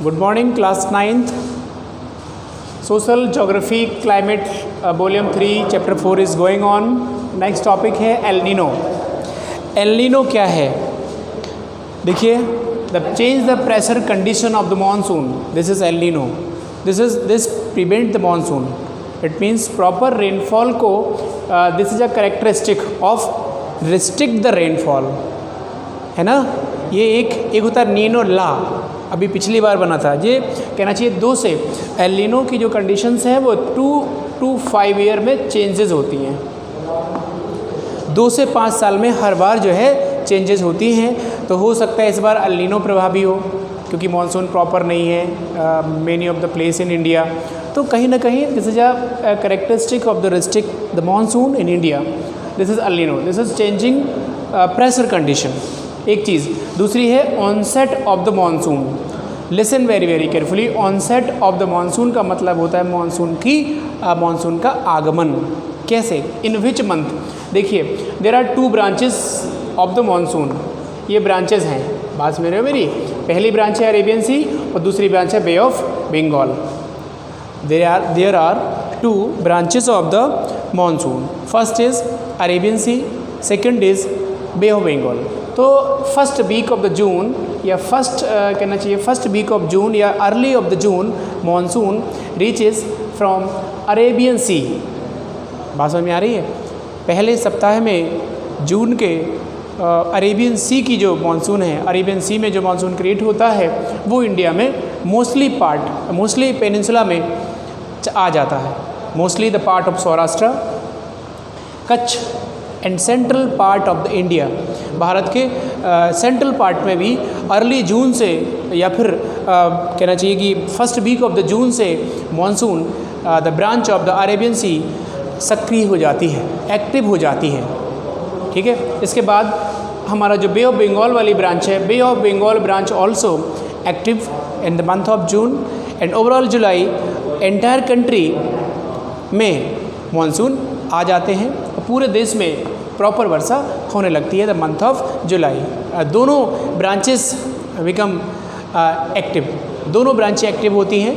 Good morning class 9th social geography climate volume 3 chapter 4 is going on. Next topic है El Nino. El Nino क्या है? देखिए, the change the pressure condition of the monsoon, this is El Nino. This prevent the monsoon, it means proper rainfall को, this is a characteristic of restrict the rainfall, है ना। ये एक होता है नीनो ला, अभी पिछली बार बना था। ये कहना चाहिए 2 से एल नीनो की जो कंडीशंस हैं वो 2 to 5 ईयर में चेंजेस होती हैं। 2 से 5 साल में हर बार जो है चेंजेस होती हैं। तो हो सकता है इस बार एल नीनो प्रभावी हो, क्योंकि मानसून प्रॉपर नहीं है many of the place in India. तो कहीं ना कहीं this is a characteristic of the restrict the monsoon in India. This is El Nino, this is changing pressure condition, एक चीज़। दूसरी है onset of the monsoon. Listen very very carefully. Onset of the monsoon का मतलब होता है monsoon का आगमन। कैसे? In which month? देखिए, there are 2 branches of the monsoon. ये ब्रांचेस हैं, बात समझ रहे हो मेरी। पहली ब्रांच है अरेबियन सी और दूसरी ब्रांच है bay of Bengal. There are 2 branches of the monsoon. First is Arabian sea, second is bay of Bengal. तो first week of the June या कहना चाहिए फर्स्ट वीक ऑफ जून या early of the June monsoon reaches from Arabian sea. बात समझ में आ रही है? पहले सप्ताह में जून के अरेबियन सी की जो मानसून है, अरेबियन सी में जो मानसून क्रिएट होता है वो इंडिया में मोस्टली पेनिनसुला में आ जाता है। Mostly the part of Saurashtra, Kutch and central part of the India. Bharat के सेंट्रल पार्ट में भी अर्ली जून से या फिर कहना चाहिए कि first week of the June से monsoon the branch of the Arabian sea सक्रिय हो जाती है, एक्टिव हो जाती है। ठीक है। इसके बाद हमारा जो बे ऑफ बंगाल वाली ब्रांच है, bay of Bengal branch also active in the month of June and overall July. Entire country में मानसून आ जाते हैं और पूरे देश में प्रॉपर वर्षा होने लगती है द मंथ ऑफ जुलाई। दोनों ब्रांचेस बिकम एक्टिव, दोनों ब्रांचें एक्टिव होती हैं।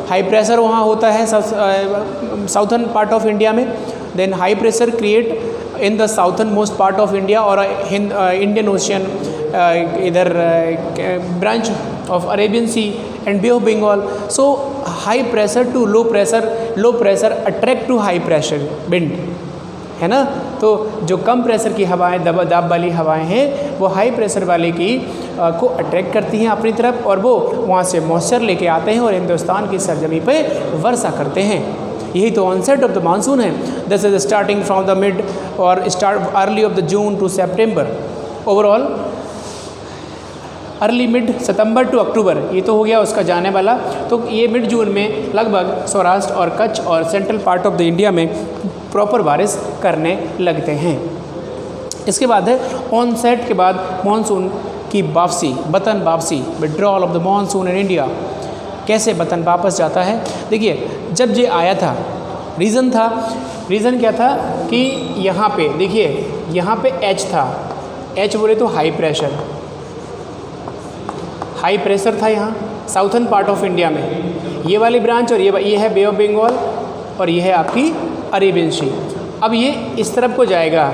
हाई प्रेशर वहाँ होता है साउथर्न पार्ट ऑफ इंडिया में। Then high pressure create in the southern most part of India और इंडियन ओशियन, इधर branch of Arabian Sea and bay of Bengal. So high pressure to low pressure attract to high pressure wind, है ना। तो जो कम pressure की हवाएं, दबाव वाली हवाएं हैं, वो हाई प्रेशर वाले की को अट्रैक्ट करती हैं अपनी तरफ और वो वहाँ से मॉइस्चर लेके आते हैं और हिंदुस्तान की सरजमी पे वर्षा करते हैं। यही तो ऑनसेट ऑफ द मानसून है। This is starting from the mid और start early of the June to September. Overall early mid September to October, ये तो हो गया उसका जाने वाला। तो ये मिड जून में लगभग सौराष्ट्र और कच्छ और central part of the India में प्रॉपर बारिश करने लगते हैं। इसके बाद है ऑनसेट के बाद मानसून की वापसी, वतन वापसी, withdrawal of the monsoon in India. कैसे वतन वापस जाता है? देखिए, जब ये आया था, रीज़न क्या था कि यहाँ पे देखिए, यहाँ पे एच था। एच बोले तो हाई प्रेशर था यहाँ साउथर्न पार्ट ऑफ इंडिया में। ये वाली ब्रांच और ये है बे ऑफ बंगाल और ये है आपकी अरेबियन सी। अब ये इस तरफ को जाएगा,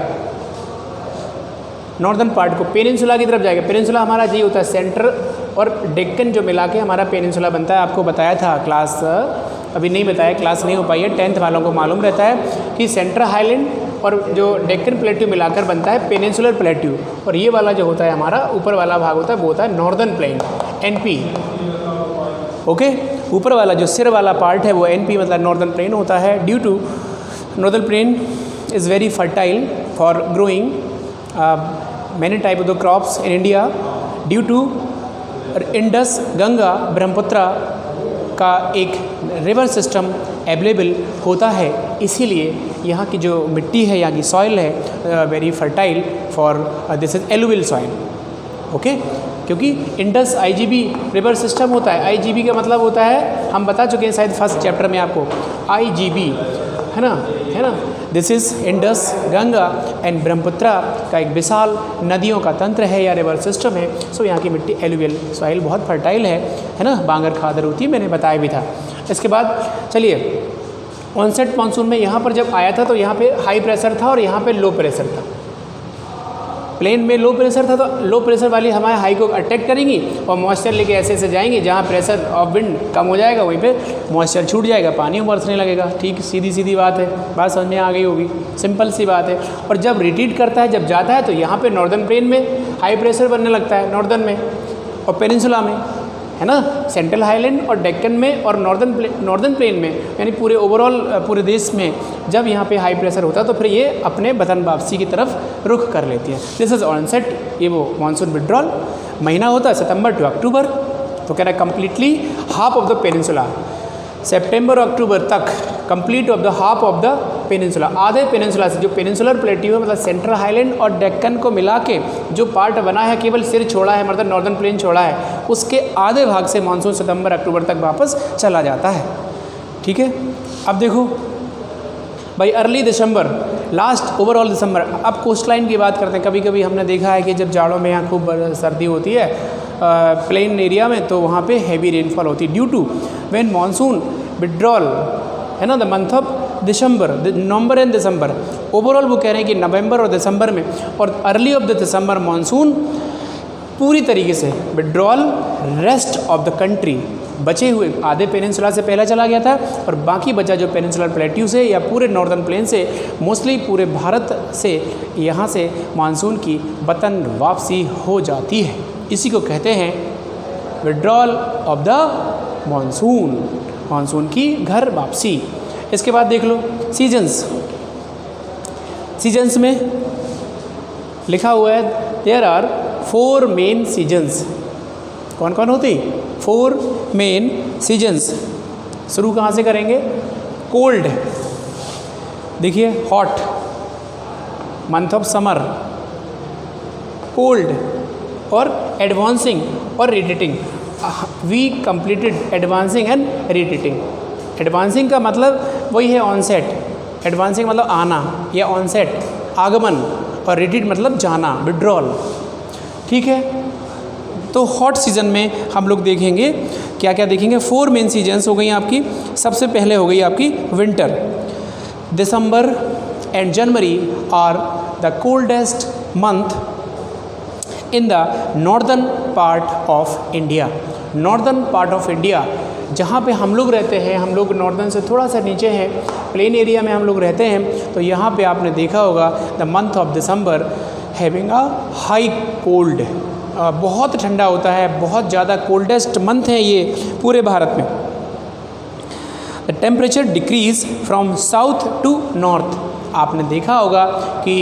नॉर्दर्न पार्ट को, पेनिनसुला की तरफ जाएगा। पेनिनसुला हमारा ये होता है सेंटर और डेक्कन जो मिला के हमारा पेनिनसुला बनता है। आपको बताया था क्लास, अभी नहीं बताया, क्लास नहीं हो पाई है। 10th वालों को मालूम रहता है कि सेंट्रल हाईलैंड और जो डेक्कन प्लेट्यू मिलाकर बनता है पेनिनसुलर प्लेट्यू। और ये वाला जो होता है हमारा ऊपर वाला भाग होता है वो होता है नॉर्दर्न प्लेन, NP। ओके, ऊपर वाला जो सिर वाला पार्ट है वो NP मतलब नॉर्दर्न प्लेन होता है। Due to northern plain is very fertile for growing many type of the crops in India. Due to Indus, Ganga, Brahmaputra का एक रिवर सिस्टम अवेलेबल होता है, इसीलिए यहाँ की जो मिट्टी है, यहाँ की सॉइल है very fertile for this is alluvial soil. Okay, क्योंकि इंडस IGB रिवर सिस्टम होता है। IGB का मतलब होता है, हम बता चुके हैं शायद फर्स्ट चैप्टर में आपको, IGB है ना, this is Indus, Ganga and Brahmaputra का एक विशाल नदियों का तंत्र है या रिवर सिस्टम है। सो यहाँ की मिट्टी एलुवियल सॉइल बहुत फर्टाइल है ना, बांगर खादर होती है, मैंने बताया भी था। इसके बाद चलिए ऑनसेट मानसून में यहाँ पर जब आया था तो यहाँ पे हाई प्रेशर था और यहाँ पे लो प्रेशर था। प्लेन में लो प्रेशर था तो लो प्रेशर वाली हमारे हाई को अटैक करेंगी और मॉइस्चर लेके ऐसे ऐसे जाएंगी, जहाँ प्रेशर ऑफ विंड कम हो जाएगा वहीं पे मॉइस्चर छूट जाएगा, पानी बरसने लगेगा। ठीक सीधी सीधी बात है, बात समझ में आ गई होगी, सिंपल सी बात है। और जब रिट्रीट करता है, जब जाता है तो यहाँ पे नॉर्दर्न प्लेन में हाई प्रेशर बनने लगता है, नॉर्दर्न में और पेनिनसुला में, है ना, सेंट्रल हाईलैंड और डेक्कन में और नॉर्दर्न प्लेन में, यानी पूरे ओवरऑल पूरे देश में जब यहाँ पे हाई प्रेशर होता है तो फिर ये अपने वतन वापसी की तरफ रुख कर लेती है। दिस इज ऑनसेट, ये वो मानसून विड्रॉल महीना होता है सितंबर टू अक्टूबर। तो कह रहा है completely half of the peninsula, सितंबर अक्टूबर तक complete of the half of the peninsula, आधे पेनिनसुला से, जो पेनिनसुलर प्लेट्यू है मतलब सेंट्रल हाईलैंड और डेक्कन को मिला के जो पार्ट बना है, केवल सिर छोड़ा है, मतलब नॉर्दर्न प्लेन छोड़ा है, उसके आधे भाग से मानसून सितंबर अक्टूबर तक वापस चला जाता है। ठीक है, अब देखो भाई अर्ली दिसंबर, लास्ट ओवरऑल दिसंबर। अब कोस्ट लाइन की बात करते हैं। कभी कभी हमने देखा है कि जब जाड़ों में यहाँ खूब सर्दी होती है प्लेन एरिया में, तो वहाँ पे हैवी रेनफॉल होती है due to when monsoon withdrawal, है ना, the month of December, November and December. Overall वो कह रहे हैं कि नवंबर और दिसंबर में और early of the December monsoon पूरी तरीके से withdrawal rest of the country, बचे हुए आधे पेनिनसुला से पहले चला गया था और बाकी बचा जो पेनिनसुलर प्लेट्यू से या पूरे नॉर्दर्न प्लेन से, मोस्टली पूरे भारत से यहाँ से मानसून की वतन वापसी हो जाती है। इसी को कहते हैं withdrawal of the monsoon, monsoon की घर वापसी। इसके बाद देख लो सीजन्स, सीजन्स में लिखा हुआ है देयर आर 4 मेन सीजन्स। कौन कौन होती? 4 मेन सीजन्स। शुरू कहाँ से करेंगे? कोल्ड, देखिए hot, month of summer, cold और एडवांसिंग और retreating. We completed advancing and retreating. Advancing का मतलब वही है ऑनसेट, एडवांसिंग मतलब आना या ऑनसेट आगमन, और रिट्रीट मतलब जाना, विड्रॉल। ठीक है, तो हॉट सीज़न में हम लोग देखेंगे क्या क्या देखेंगे। 4 मेन सीजन्स हो गई आपकी। सबसे पहले हो गई आपकी winter. December and January are the coldest month in the northern part of India. Northern part of India जहाँ पे हम लोग रहते हैं, हम लोग नॉर्दर्न से थोड़ा सा नीचे हैं, प्लेन एरिया में हम लोग रहते हैं, तो यहाँ पे आपने देखा होगा the month of December having a high cold, बहुत ठंडा होता है, बहुत ज़्यादा कोल्डेस्ट मंथ है ये पूरे भारत में। The temperature decreases from south to north. आपने देखा होगा कि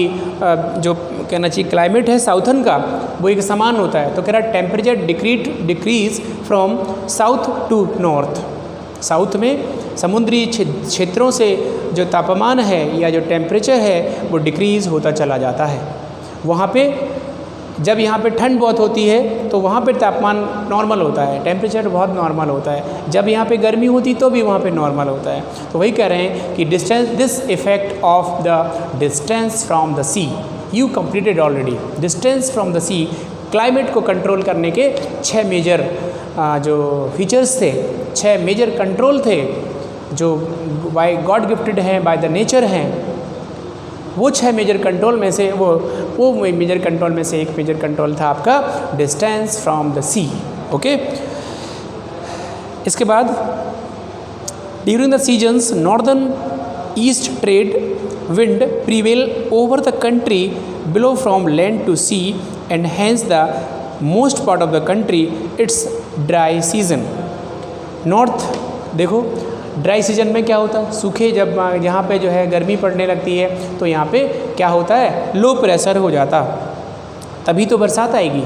जो कहना चाहिए क्लाइमेट है साउथर्न का वो एक समान होता है, तो कह रहा है temperature decreases from south to north. South में समुद्री क्षेत्रों से जो तापमान है या जो टेम्परेचर है वो डिक्रीज़ होता चला जाता है। वहाँ पे जब यहाँ पे ठंड बहुत होती है तो वहाँ पे तापमान नॉर्मल होता है, टेम्परेचर बहुत नॉर्मल होता है। जब यहाँ पे गर्मी होती तो भी वहाँ पे नॉर्मल होता है। तो वही कह रहे हैं कि distance, this effect of the distance from the sea you completed already. Distance from the sea, climate को कंट्रोल करने के 6 मेजर जो फीचर्स थे, 6 मेजर कंट्रोल थे जो बाय गॉड गिफ्टेड हैं, बाय द नेचर हैं। वो 6 मेजर कंट्रोल में से वो मेजर कंट्रोल में से एक मेजर कंट्रोल था आपका distance from the sea. Okay, इसके बाद during the seasons northern east trade wind prevail over the country below from land to sea and hence the most part of the country it's dry season. North देखो, dry season में क्या होता है, सूखे जब यहाँ पे जो है गर्मी पड़ने लगती है तो यहाँ पे क्या होता है, लो प्रेशर हो जाता, तभी तो बरसात आएगी।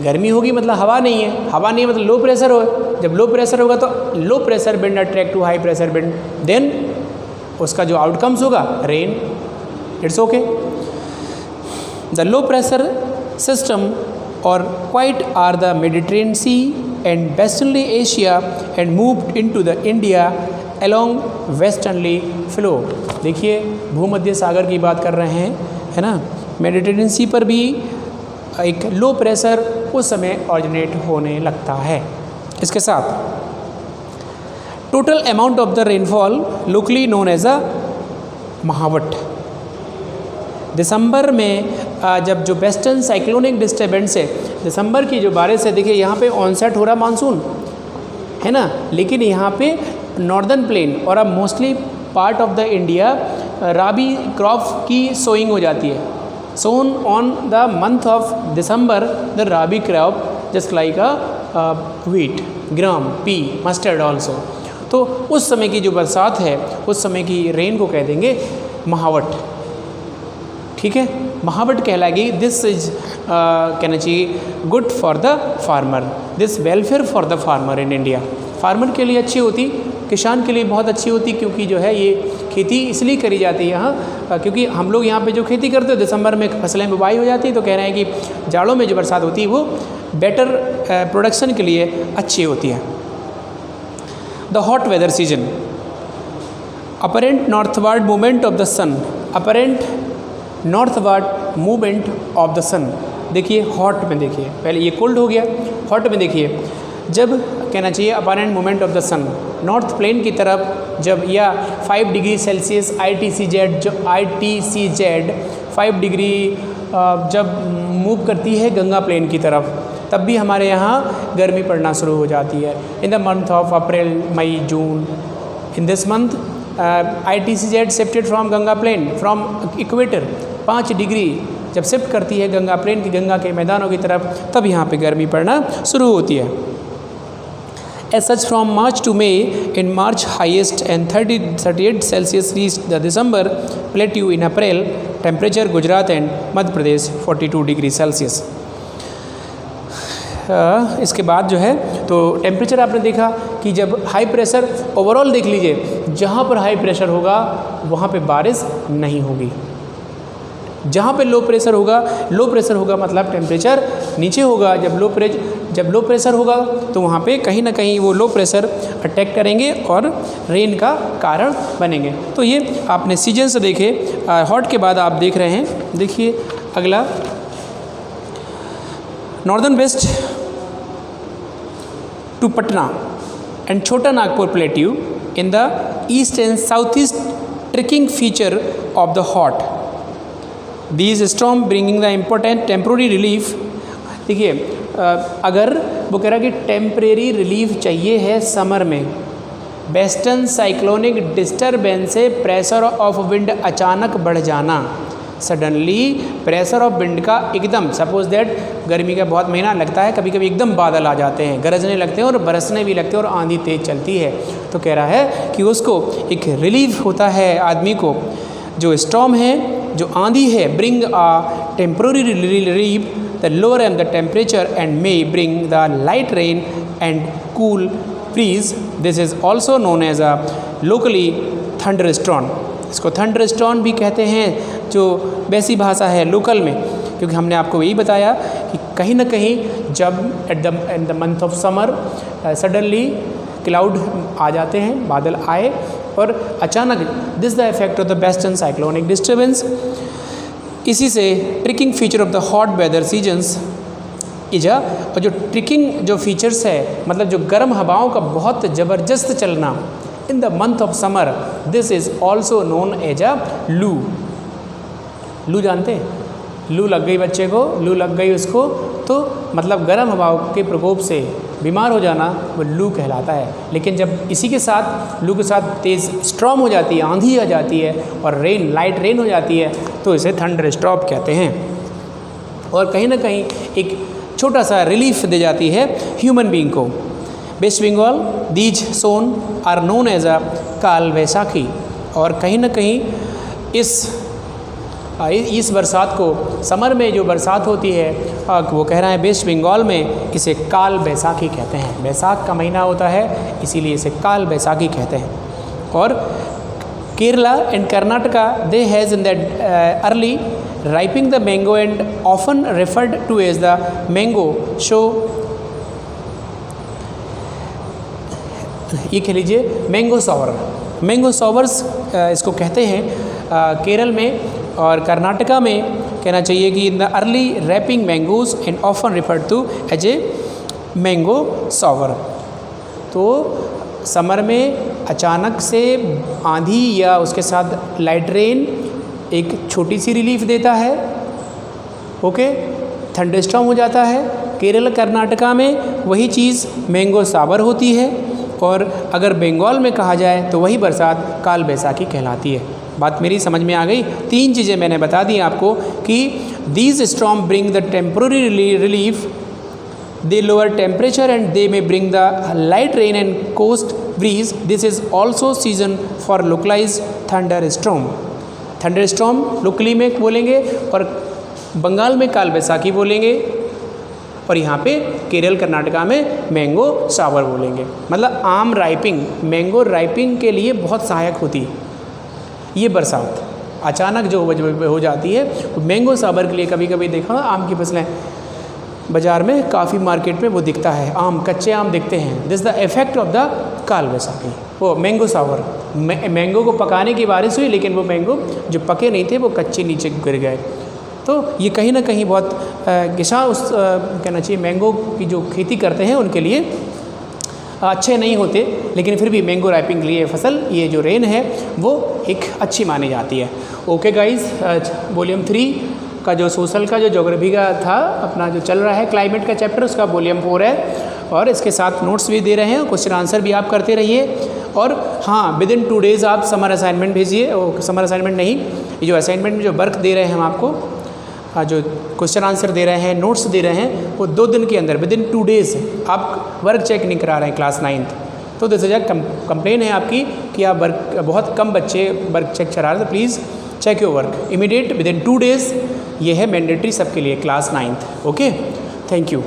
गर्मी होगी मतलब हवा नहीं है, हवा नहीं है मतलब लो प्रेशर हो, जब लो प्रेशर होगा तो low pressure wind attract to high pressure wind, then उसका जो आउटकम्स होगा rain. It's okay. The low pressure system और quite are the Mediterranean sea and westernly Asia and moved into the India along westernly flow. देखिए भूमध्य सागर की बात कर रहे हैं, है ना। मेडिटेरेनियन सी पर भी एक लो प्रेशर उस समय ऑरिजिनेट होने लगता है। इसके साथ total amount of the rainfall locally known as a mahawat. दिसंबर में जब जो वेस्टर्न साइक्लोनिक डिस्टर्बेंस है, दिसंबर की जो बारिश है, देखिए यहाँ पे ऑनसेट हो रहा मानसून, है ना, लेकिन यहाँ पे नॉर्दर्न प्लेन और अब mostly part of the India rabi crop की सोइंग हो जाती है। Soon on the month of December the rabi crop just like a wheat, gram, pea, mustard also. तो उस समय की जो बरसात है, उस समय की रेन को कह देंगे महावट। ठीक है, महावट कहलाएगी। दिस इज कहना चाहिए good for the farmer, this welfare for the farmer in India. Farmer के लिए अच्छी होती, किसान के लिए बहुत अच्छी होती, क्योंकि जो है ये खेती इसलिए करी जाती है यहाँ, क्योंकि हम लोग यहाँ पे जो खेती करते हैं दिसंबर में फसलें बुवाई हो जाती है, तो कह रहे हैं कि जाड़ों में जो बरसात होती है वो बेटर प्रोडक्शन के लिए अच्छी होती है। The hot weather season, apparent northward movement of the sun, apparent northward movement of the sun. देखिए हॉट में, देखिए पहले ये कोल्ड हो गया, हॉट में देखिए जब कहना चाहिए apparent movement of the sun, north plain की तरफ जब, या 5 डिग्री सेल्सियस ITCZ, जो ITCZ 5 डिग्री जब मूव करती है गंगा प्लेन की तरफ, तब भी हमारे यहाँ गर्मी पड़ना शुरू हो जाती है। In the month of April, May, June, in this month ITCZ shifted from Ganga plain from equator, 5 degree जब शिफ्ट करती है गंगा प्लेन की, गंगा के मैदानों की तरफ, तब यहाँ पे गर्मी पड़ना शुरू होती है। As such, from March to May, in March highest and 38 Celsius reached the December plateau in April, temperature Gujarat and Madhya Pradesh 42 degree Celsius. इसके बाद जो है तो टेम्परेचर आपने देखा कि जब हाई प्रेशर, ओवरऑल देख लीजिए, जहाँ पर हाई प्रेशर होगा वहाँ पे बारिश नहीं होगी, जहाँ पे लो प्रेशर होगा मतलब टेम्परेचर नीचे होगा। जब लो प्रेशर होगा तो वहाँ पे कहीं ना कहीं वो लो प्रेशर अटैक करेंगे और रेन का कारण बनेंगे। तो ये आपने सीजन से देखे। हॉट के बाद आप देख रहे हैं, देखिए अगला northern west to Patna and Chota Nagpur plateau in the east and south east trekking feature of the hot, these storm bringing the important temporary relief. देखिए अगर वो कह रहा है कि टेम्परेरी रिलीफ चाहिए है समर में, वेस्टर्न साइक्लोनिक डिस्टर्बेंस से प्रेशर ऑफ विंड अचानक बढ़ जाना, सडनली प्रेशर ऑफ विंड का एकदम, सपोज दैट गर्मी का बहुत महीना लगता है, कभी कभी एकदम बादल आ जाते हैं, गरजने लगते हैं और बरसने भी लगते हैं और आंधी तेज चलती है, तो कह रहा है कि उसको एक रिलीफ होता है आदमी को। जो स्टॉर्म है, जो आंधी है, bring a temporary relief the lower and the temperature and may bring the light rain and cool breeze, this is also known as a locally thunder storm. इसको थंडर स्टॉर्म भी कहते हैं, जो वैसी भाषा है लोकल में, क्योंकि हमने आपको यही बताया कि कहीं ना कहीं जब in the month of summer suddenly cloud आ जाते हैं, बादल आए और अचानक, this the effect of the western cyclonic disturbance. इसी से tricking feature of the hot weather seasons is a, और जो ट्रिकिंग जो फीचर्स है, मतलब जो गर्म हवाओं का बहुत ज़बरदस्त चलना in the month of summer, this is also known as a loo. लू जानते हैं, लू लग गई बच्चे को, लू लग गई उसको, तो मतलब गर्म हवाओं के प्रकोप से बीमार हो जाना वो लू कहलाता है। लेकिन जब इसी के साथ, लू के साथ तेज़ स्टॉर्म हो जाती है, आंधी आ जाती है और रेन, लाइट रेन हो जाती है, तो इसे थंडर स्टॉर्म कहते हैं। और कहीं ना कहीं एक छोटा सा रिलीफ दे जाती है ह्यूमन बीइंग को। West Bengal, these zone are known as a Kal Baisakhi. और कहीं ना कहीं इस बरसात को, समर में जो बरसात होती है, वो कह रहा है वेस्ट बंगाल में इसे काल बैसाखी कहते हैं। बैसाख का महीना होता है, इसीलिए इसे काल बैसाखी कहते हैं। और Kerala and Karnataka, they has in that early ripening the mango and often referred to as the mango show ये कह लीजिए मैंगो सॉवर। मैंगो सॉवर्स इसको कहते हैं केरल में और कर्नाटका में कहना चाहिए कि in the early ripening mangoes and often referred to as a mango shower. तो समर में अचानक से आंधी या उसके साथ लाइट रेन एक छोटी सी रिलीफ देता है, ओके, थंडरस्टॉर्म हो जाता है। केरल कर्नाटका में वही चीज़ मैंगो सावर होती है, और अगर बंगाल में कहा जाए तो वही बरसात काल बैसाखी कहलाती है। बात मेरी समझ में आ गई? 3 चीज़ें मैंने बता दी आपको कि these storm bring the temporary relief, they lower temperature and they may bring the light rain and coast breeze. This is also season for localized thunderstorm. Thunderstorm locally में बोलेंगे और बंगाल में काल बैसाखी बोलेंगे, और यहाँ पे केरल कर्नाटका में मैंगो सावर बोलेंगे। मतलब आम राइपिंग, मैंगो राइपिंग के लिए बहुत सहायक होती है ये बरसात। अचानक जो हो जाती है मैंगो सावर के लिए। कभी कभी देखा आम की फसलें बाज़ार में, काफ़ी मार्केट में वो दिखता है, आम, कच्चे आम दिखते हैं। This the effect of the काल बैसाखी, वो मैंगो सावर। मैंगो को पकाने की बारिश हुई, लेकिन वो मैंगो जो पके नहीं थे वो कच्चे नीचे गिर गए। तो ये कहीं ना कहीं बहुत किसान उस कहना चाहिए मैंगो की जो खेती करते हैं उनके लिए अच्छे नहीं होते, लेकिन फिर भी मैंगो राइपिंग के लिए फसल, ये जो रेन है वो एक अच्छी मानी जाती है। ओके गाइस, वॉल्यूम 3 का जो सोशल का जो ज्योग्राफी का था अपना जो चल रहा है क्लाइमेट का चैप्टर, उसका वॉल्यूम 4 है, और इसके साथ नोट्स भी दे रहे हैं, क्वेश्चन आंसर भी आप करते रहिए। और हाँ, विद इन 2 डेज़ आप समर असाइनमेंट भेजिए। समर असाइनमेंट नहीं, ये जो असाइनमेंट में जो वर्क दे रहे हैं हम आपको, जो क्वेश्चन आंसर दे रहे हैं, नोट्स दे रहे हैं, वो 2 दिन के अंदर विद इन 2 डेज़ आप वर्क चेक नहीं करा रहे हैं क्लास 9th। तो दिस इज अ कंप्लेन है आपकी कि आप वर्क, बहुत कम बच्चे वर्क चेक करा रहे हैं। तो please check your work immediate within 2 days. ये है मैंडेटरी सबके लिए class 9th। Okay, thank you.